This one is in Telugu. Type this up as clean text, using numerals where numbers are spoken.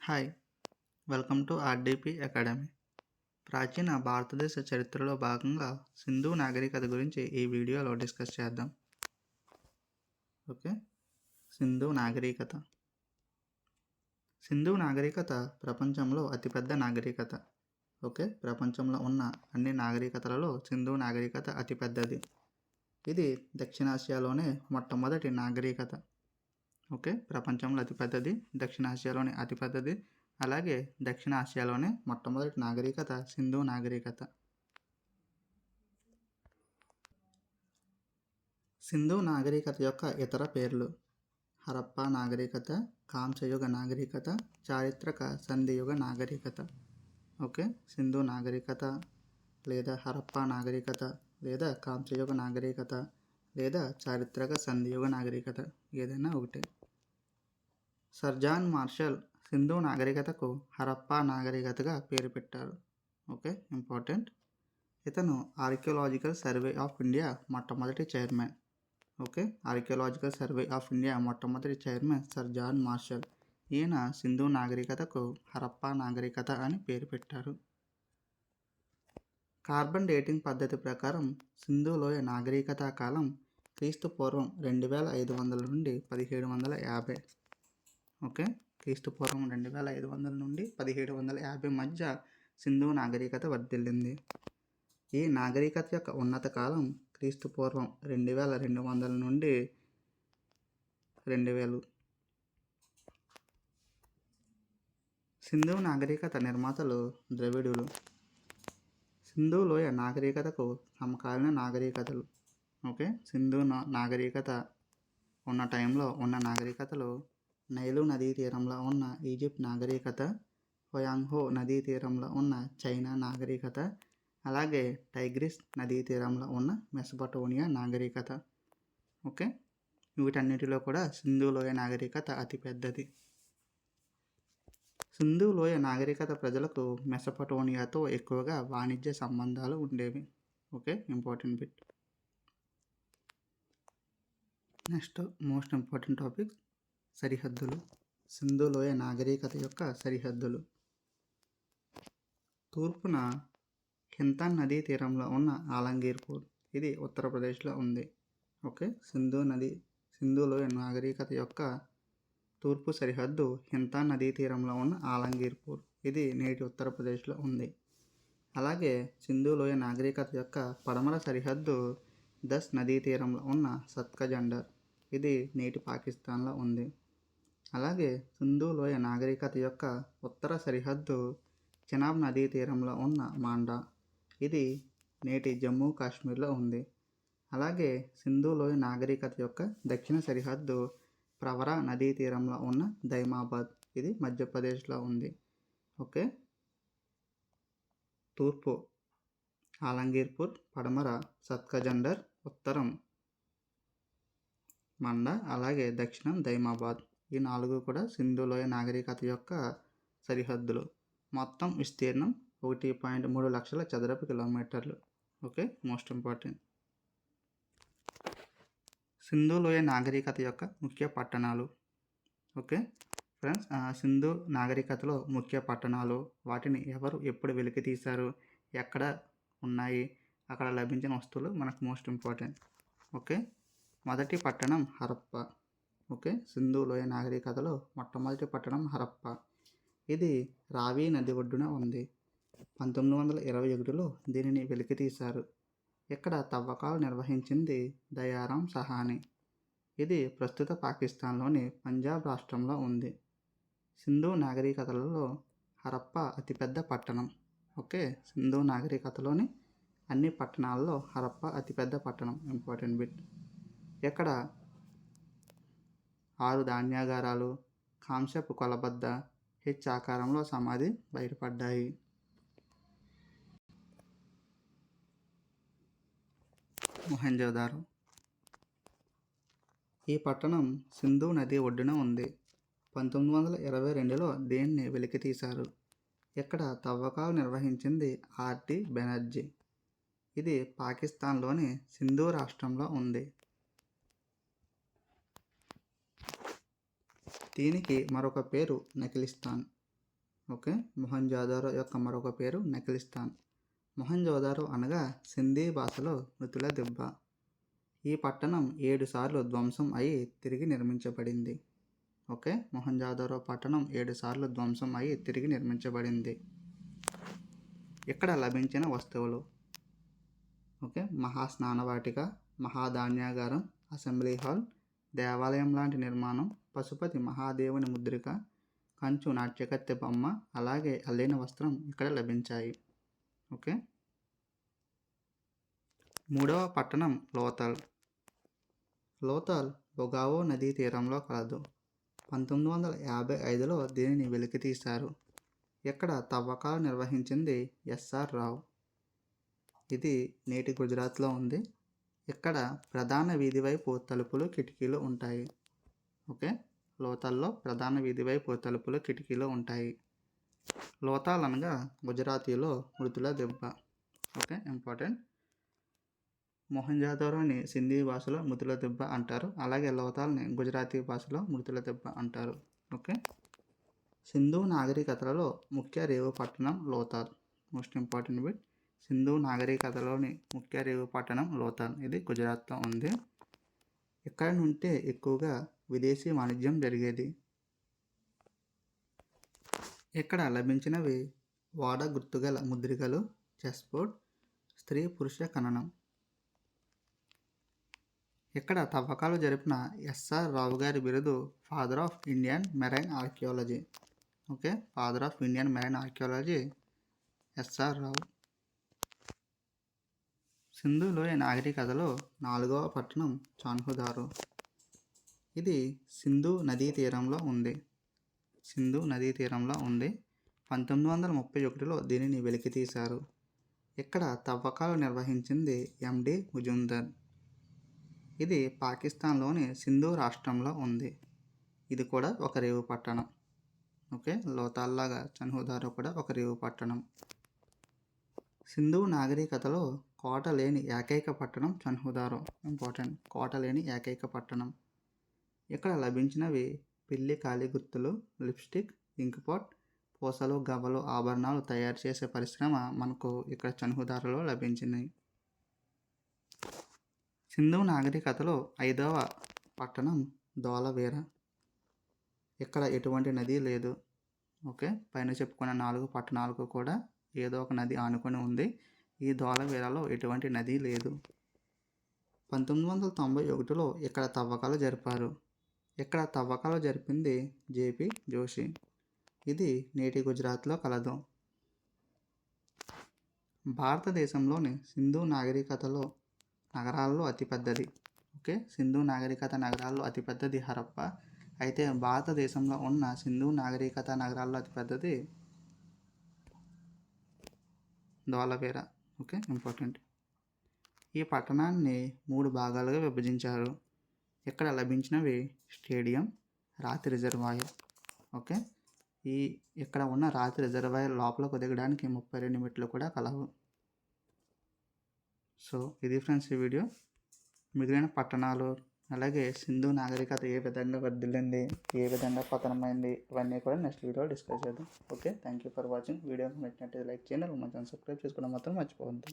Hi! Welcome to RDP academy. ప్రాచీన భారతదేశ చరిత్రలో భాగంగా సింధు నాగరికత గురించి ఈ వీడియోలో డిస్కస్ చేద్దాం. ఓకే. సింధు నాగరికత. సింధు నాగరికత ప్రపంచంలో అతిపెద్ద నాగరికత. ఓకే. ప్రపంచంలో ఉన్న అన్ని నాగరికతలలో సింధు నాగరికత అతిపెద్దది. ఇది దక్షిణాసియాలోనే మొట్టమొదటి నాగరికత. ఓకే. ప్రపంచంలో అతిపెద్దది, దక్షిణాసియాలోనే అతిపెద్దది, అలాగే దక్షిణ ఆసియాలోనే మొట్టమొదటి నాగరికత సింధు నాగరికత. సింధు నాగరికత యొక్క ఇతర పేర్లు: హరప్పా నాగరికత, కాంస్యయుగ నాగరికత, చారిత్రక సంధియుగ నాగరికత. ఓకే. సింధు నాగరికత లేదా హరప్పా నాగరికత లేదా కాంస్యయుగ నాగరికత లేదా చారిత్రక సంధియుగ నాగరికత, ఏదైనా ఒకటే. సర్ జాన్ మార్షల్ సింధు నాగరికతకు హరప్పా నాగరికతగా పేరు పెట్టారు. ఓకే. ఇంపార్టెంట్. ఇతను ఆర్కియోలాజికల్ సర్వే ఆఫ్ ఇండియా మొట్టమొదటి chairman. Okay. Archaeological Survey of India మొట్టమొదటి చైర్మన్ సర్ జాన్ మార్షల్. ఈయన సింధు నాగరికతకు హరప్పా నాగరికత అని పేరు పెట్టారు. కార్బన్ డేటింగ్ పద్ధతి ప్రకారం సింధు లోయ నాగరికత కాలం క్రీస్తు పూర్వం 2500 నుండి 1750. ఓకే. క్రీస్తు పూర్వం 2500 నుండి 1750 మధ్య సింధు నాగరికత వర్ధిల్లింది. ఈ నాగరికత యొక్క ఉన్నత కాలం క్రీస్తు పూర్వం 2200 నుండి 2000. సింధు నాగరికత నిర్మాతలు ద్రవిడులు. సింధు లోయ నాగరికతకు సమకాలీన నాగరికతలు. ఓకే. సింధు నాగరికత ఉన్న టైంలో ఉన్న నాగరికతలు: నైలు నదీ తీరంలో ఉన్న ఈజిప్ట్ నాగరికత, హోయాంగ్హో నదీ తీరంలో ఉన్న చైనా నాగరికత, అలాగే టైగ్రిస్ నదీ తీరంలో ఉన్న మెసపటోనియా నాగరికత. ఓకే. వీటన్నిటిలో కూడా సింధు లోయ నాగరికత అతిపెద్దది. సింధు లోయ నాగరికత ప్రజలకు మెసపటోనియాతో ఎక్కువగా వాణిజ్య సంబంధాలు ఉండేవి. Okay. Important bit. Next most important topic సరిహద్దులు. సింధు లోయ నాగరికత యొక్క సరిహద్దులు: తూర్పున హిందన్ నదీ తీరంలో ఉన్న ఆలంగీర్పూర్, ఇది ఉత్తరప్రదేశ్లో ఉంది. ఓకే. సింధు లోయ నాగరికత యొక్క తూర్పు సరిహద్దు హిందన్ నదీ తీరంలో ఉన్న ఆలంగీర్పూర్, ఇది నేటి ఉత్తరప్రదేశ్లో ఉంది. అలాగే సింధు లోయ నాగరికత యొక్క పడమర సరిహద్దు దస్ నదీ తీరంలో ఉన్న సత్కజండర్, ఇది నేటి పాకిస్తాన్లో ఉంది. అలాగే సింధు లోయ నాగరికత యొక్క ఉత్తర సరిహద్దు చెనాబ్ నదీ తీరంలో ఉన్న మాండా, ఇది నేటి జమ్మూ కాశ్మీర్లో ఉంది. అలాగే సింధు లోయ నాగరికత యొక్క దక్షిణ సరిహద్దు ప్రవరా నదీ తీరంలో ఉన్న దైమాబాద్, ఇది మధ్యప్రదేశ్లో ఉంది. ఓకే. తూర్పు ఆలంగీర్పూర్, పడమర సత్కజండర్, ఉత్తరం మండా, అలాగే దక్షిణం దైమాబాద్. ఈ 4 కూడా సింధు లోయ నాగరికత యొక్క సరిహద్దులు. మొత్తం విస్తీర్ణం 1.3 లక్షల చదరపు కిలోమీటర్లు. ఓకే. Most important. సింధు లోయ నాగరికత యొక్క ముఖ్య పట్టణాలు. ఓకే ఫ్రెండ్స్, సింధు నాగరికతలో ముఖ్య పట్టణాలు, వాటిని ఎవరు ఎప్పుడు వెలికి తీశారు, ఎక్కడ ఉన్నాయి, అక్కడ లభించిన వస్తువులు మనకు మోస్ట్ ఇంపార్టెంట్. ఓకే. మొదటి పట్టణం హరప్పా. ఓకే. సింధు లోయ నాగరికతలో మొట్టమొదటి పట్టణం హరప్పా. ఇది రావి నది ఒడ్డున ఉంది. 1921లో దీనిని వెలికి తీశారు. ఇక్కడ తవ్వకాలు నిర్వహించింది దయారాం సహాని. ఇది ప్రస్తుత పాకిస్తాన్లోని పంజాబ్ రాష్ట్రంలో ఉంది. సింధు నాగరికతలలో హరప్పా అతిపెద్ద పట్టణం. ఓకే. సింధు నాగరికతలోని అన్ని పట్టణాల్లో హరప్పా అతిపెద్ద పట్టణం. Important bit. ఇక్కడ 6 ధాన్యాగారాలు, కాంస్యపు కొలబద్ద, హెచ్ ఆకారంలో సమాధి బయటపడ్డాయి. మొహెంజోదారో. ఈ పట్టణం సింధు నది ఒడ్డున ఉంది. 1922లో దీన్ని వెలికి తీశారు. ఇక్కడ తవ్వకాలు నిర్వహించింది ఆర్‌డి బెనర్జీ. ఇది పాకిస్తాన్లోని సింధు రాష్ట్రంలో ఉంది. దీనికి మరొక పేరు నకిలిస్తాన్. ఓకే. మొహంజోదారో యొక్క మరొక పేరు నకిలిస్తాన్. మొహంజోదారో అనగా సింధీ భాషలో మృతుల దిబ్బ. ఈ పట్టణం 7 సార్లు ధ్వంసం అయి తిరిగి నిర్మించబడింది. ఓకే. మొహంజోదారో పట్టణం 7 సార్లు ధ్వంసం అయి తిరిగి నిర్మించబడింది. ఇక్కడ లభించిన వస్తువులు. ఓకే. మహాస్నానవాటిక, మహాధాన్యాగారం, అసెంబ్లీ హాల్, దేవాలయం లాంటి నిర్మాణం, పశుపతి మహాదేవుని ముద్రిక, కంచు నాట్యకత్తె బొమ్మ, అలాగే అల్లిన వస్త్రం ఇక్కడ లభించాయి. ఓకే. మూడవ పట్టణం లోథల్. లోథల్ బొగావో నదీ తీరంలో కలదు. 1955లో దీనిని వెలికితీశారు. ఇక్కడ తవ్వకాలు నిర్వహించింది ఎస్ఆర్ రావు. ఇది నేటి గుజరాత్లో ఉంది. ఇక్కడ ప్రధాన వీధి వైపు తలుపులు కిటికీలు ఉంటాయి. ఓకే. లోథల్లో ప్రధాన వీధి వైపు తలుపులు కిటికీలు ఉంటాయి. లోథాల్ అనగా గుజరాతీలో మృతుల దెబ్బ. ఓకే. ఇంపార్టెంట్. మొహంజోదారోని సింధీ భాషలో మృతుల దెబ్బ అంటారు. అలాగే లోథాల్ని గుజరాతీ భాషలో మృతుల దెబ్బ అంటారు. ఓకే. సింధు నాగరికతలలో ముఖ్య రేవు పట్టణం Lothal. Most important bit. Sindhu నాగరికతలోని ముఖ్య రేవు పట్టణం లోథాల్. ఇది గుజరాత్లో ఉంది. ఇక్కడ నుంటే ఎక్కువగా విదేశీ వాణిజ్యం జరిగేది. ఇక్కడ లభించినవి వాడ గుర్తుగల ముద్రికలు, చెస్ బోర్డ్, స్త్రీ పురుష ఖననం. ఇక్కడ తవ్వకాలు జరిపిన ఎస్ఆర్ రావు గారి బిరుదు father of Indian marine archaeology. Okay. Father of Indian marine archaeology S R Rao. Sindhu లోయ నాగరికతలో 4వ పట్టణం చాన్హుదారో. ఇది సింధు నదీ తీరంలో ఉంది. సింధు నదీ తీరంలో ఉంది. 1931లో దీనిని వెలికితీశారు. ఇక్కడ తవ్వకాలు నిర్వహించింది ఎండి ముజుందర్. ఇది పాకిస్తాన్లోని సింధు రాష్ట్రంలో ఉంది. ఇది కూడా ఒక రేవు పట్టణం. ఓకే. లోథాల్లాగా చన్హుదారో కూడా ఒక రేవు పట్టణం. సింధు నాగరికతలో కోట లేని ఏకైక పట్టణం చన్హుదారో. ఇంపార్టెంట్. కోట లేని ఏకైక పట్టణం. ఇక్కడ లభించినవి పిల్లి కాలి గుర్తులు, లిప్స్టిక్, ఇంక్ పాట్, పూసలు, గవ్వలు, ఆభరణాలు తయారు చేసే పరిశ్రమ మనకు ఇక్కడ చన్హుదారోలో లభించినాయి. సింధు నాగరికతలో 5వ పట్టణం ధోలవీర. ఇక్కడ ఎటువంటి నది లేదు. ఓకే. పైన చెప్పుకున్న 4 పట్టణాలకు కూడా ఏదో ఒక నది ఆనుకొని ఉంది. ఈ ధోలవీరలో ఎటువంటి నది లేదు. 1991లో ఇక్కడ తవ్వకాలు జరిపారు. ఇక్కడ తవ్వకాలు జరిపింది జేపీ జోషి. ఇది నేటి గుజరాత్లో కలదు. భారతదేశంలోని సింధు నాగరికతలో నగరాల్లో అతిపెద్దది. ఓకే. సింధు నాగరికత నగరాల్లో అతిపెద్దది హరప్ప. అయితే భారతదేశంలో ఉన్న సింధు నాగరికత నగరాల్లో అతిపెద్దది ధోలవీర. ఓకే. ఇంపార్టెంట్. ఈ పట్టణాన్ని 3 భాగాలుగా విభజించారు. ఇక్కడ లభించినవి స్టేడియం, రాతి రిజర్వాయర్. ఓకే. ఇక్కడ ఉన్న రాతి రిజర్వాయర్ లోపలకు దిగడానికి 32 మెట్లు కూడా కలవు. సో ఇది ఫ్రెండ్స్ ఈ వీడియో. మిగిలిన పట్టణాలు అలాగే సింధు నాగరికత ఏ విధంగా వర్ధిల్లింది, ఏ విధంగా పతనమైంది, ఇవన్నీ కూడా నెక్స్ట్ వీడియోలో డిస్కస్ చేద్దాం. Okay. Thank you for watching. Video నచ్చినట్లయితే లైక్ చేయండి. మన ఛానల్ సబ్స్క్రైబ్ చేసుకోవడం మాత్రం మర్చిపోవద్దు.